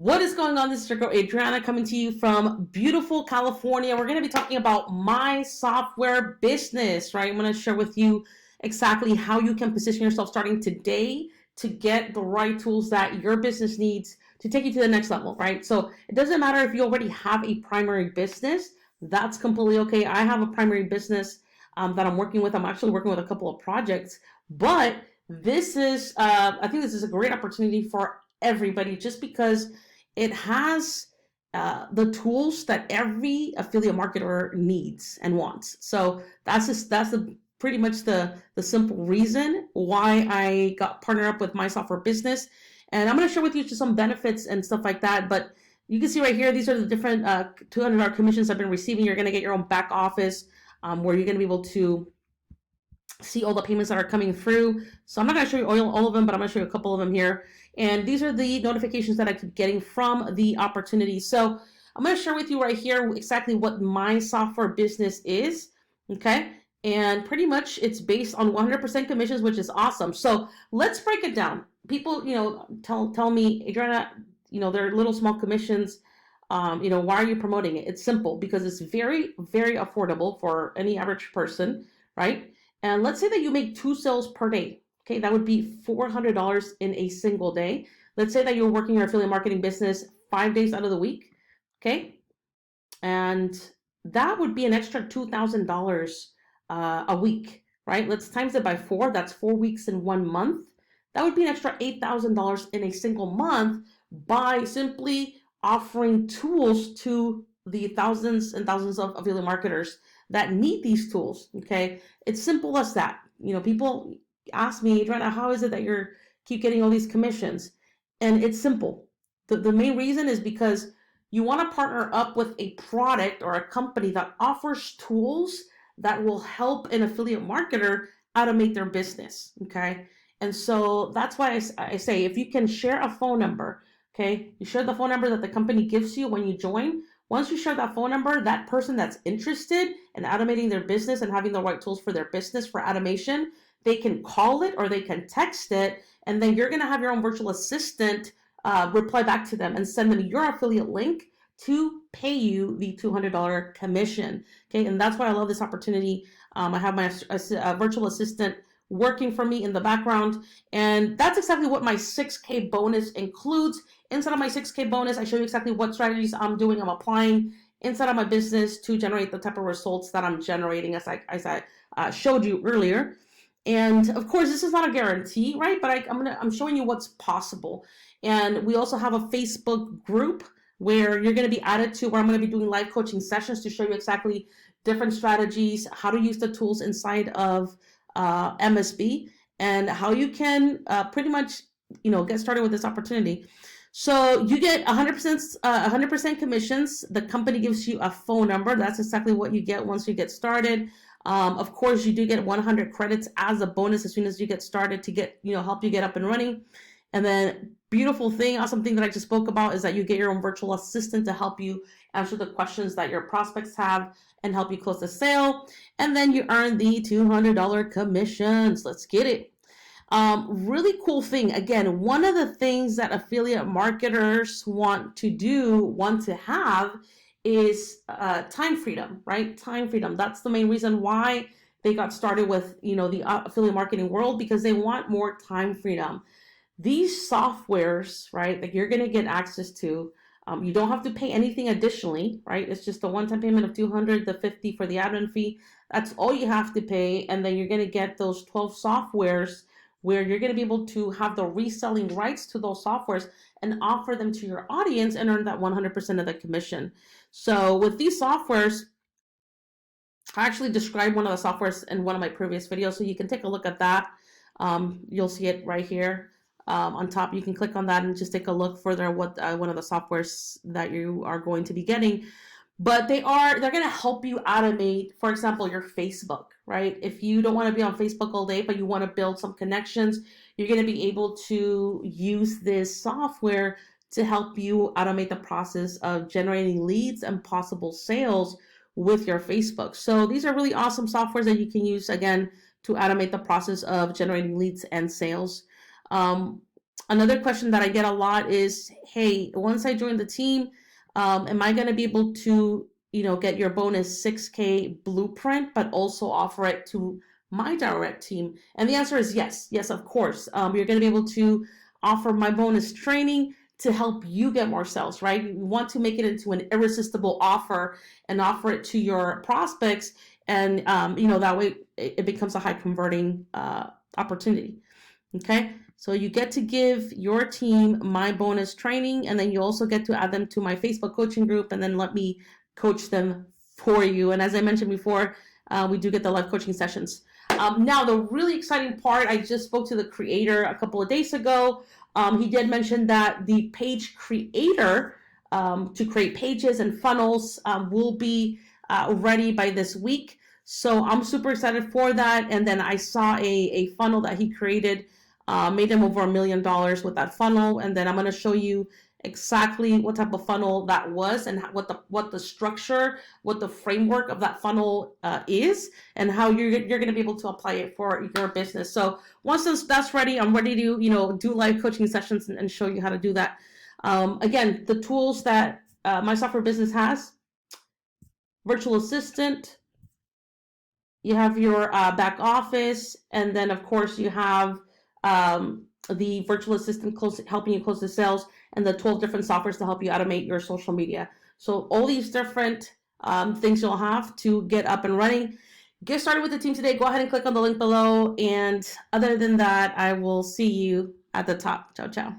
What is going on? This is your girl Adriana coming to you from beautiful California. We're going to be talking about my software business, right? I'm going to share with you exactly how you can position yourself starting today to get the right tools that your business needs to take you to the next level, right? So it doesn't matter if you already have a primary business, that's completely okay. I have a primary business that I'm working with. I'm actually working with a couple of projects, but I think this is a great opportunity for everybody just because it has the tools that every affiliate marketer needs and wants. So pretty much the simple reason why I got partnered up with my software business. And I'm going to share with you just some benefits and stuff like that. But you can see right here, these are the different $200 commissions I've been receiving. You're going to get your own back office where you're going to be able to see all the payments that are coming through. So I'm not going to show you all of them, but I'm going to show you a couple of them here. And these are the notifications that I keep getting from the opportunity. So I'm going to share with you right here exactly what my software business is. Okay. And pretty much it's based on 100% commissions, which is awesome. So let's break it down. People, tell me, Adriana, they're little small commissions. Why are you promoting it? It's simple because it's very, very affordable for any average person, right? And let's say that you make 2 sales per day. Okay, that would be $400 in a single day. Let's say that you're working your affiliate marketing business 5 days out of the week. Okay, and that would be an extra $2,000 a week, right? Let's times it by 4. That's 4 weeks in 1 month. That would be an extra $8,000 in a single month by simply offering tools to the thousands and thousands of affiliate marketers that need these tools. Okay, it's simple as that. People ask me, Adriana, how is it that you're keep getting all these commissions? And it's simple. The main reason is because you want to partner up with a product or a company that offers tools that will help an affiliate marketer automate their business. Okay, and so that's why I say if you can share a phone number. Okay, you share the phone number that the company gives you when you join. Once you share that phone number, that person that's interested in automating their business and having the right tools for their business for automation, they can call it or they can text it, and then you're going to have your own virtual assistant reply back to them and send them your affiliate link to pay you the $200 commission. Okay, and that's why I love this opportunity. I have my virtual assistant working for me in the background, and that's exactly what my 6K bonus includes. Inside of my 6K bonus, I show you exactly what strategies I'm doing, I'm applying inside of my business to generate the type of results that I'm generating as I showed you earlier. And of course, this is not a guarantee, right? But I'm showing you what's possible. And we also have a Facebook group where you're going to be added to, where I'm going to be doing live coaching sessions to show you exactly different strategies, how to use the tools inside of MSB, and how you can pretty much get started with this opportunity. So you get 100% commissions. The company gives you a phone number. That's exactly what you get once you get started. Of course, you do get 100 credits as a bonus as soon as you get started to get help you get up and running. And then awesome thing that I just spoke about is that you get your own virtual assistant to help you answer the questions that your prospects have and help you close the sale. And then you earn the $200 commissions. Let's get it. Really cool thing. Again, one of the things that affiliate marketers want to have is time freedom, right? Time freedom. That's the main reason why they got started with, the affiliate marketing world, because they want more time freedom. These softwares, right, that you're going to get access to, you don't have to pay anything additionally, right? It's just a one-time payment of $200, the $50 for the admin fee. That's all you have to pay. And then you're going to get those 12 softwares where you're going to be able to have the reselling rights to those softwares and offer them to your audience and earn that 100% of the commission. So with these softwares, I actually described one of the softwares in one of my previous videos, so you can take a look at that. You'll see it right here on top. You can click on that and just take a look further at what one of the softwares that you are going to be getting. But they're going to help you automate, for example, your Facebook, right? If you don't want to be on Facebook all day, but you want to build some connections, you're going to be able to use this software to help you automate the process of generating leads and possible sales with your Facebook. So these are really awesome softwares that you can use, again, to automate the process of generating leads and sales. Another question that I get a lot is, hey, once I join the team, am I going to be able to, get your bonus 6K blueprint, but also offer it to my direct team? And the answer is yes. Yes, of course. You're going to be able to offer my bonus training to help you get more sales, right? You want to make it into an irresistible offer and offer it to your prospects. And, that way it becomes a high converting opportunity. Okay, so you get to give your team my bonus training, and then you also get to add them to my Facebook coaching group, and then let me coach them for you. And as I mentioned before, we do get the live coaching sessions. Now, the really exciting part, I just spoke to the creator a couple of days ago. He did mention that the page creator to create pages and funnels will be ready by this week. So I'm super excited for that. And then I saw a funnel that he created, made him over $1 million with that funnel. And then I'm going to show you exactly what type of funnel that was and what the structure, what the framework of that funnel is, and how you're going to be able to apply it for your business. So once that's ready, I'm ready to do live coaching sessions and show you how to do that. Again, the tools that My Software Business has: virtual assistant, you have your back office, and then of course you have the virtual assistant helping you close the sales, and the 12 different softwares to help you automate your social media. So all these different things you'll have to get up and running. Get started with the team today. Go ahead and click on the link below. And other than that, I will see you at the top. Ciao, ciao.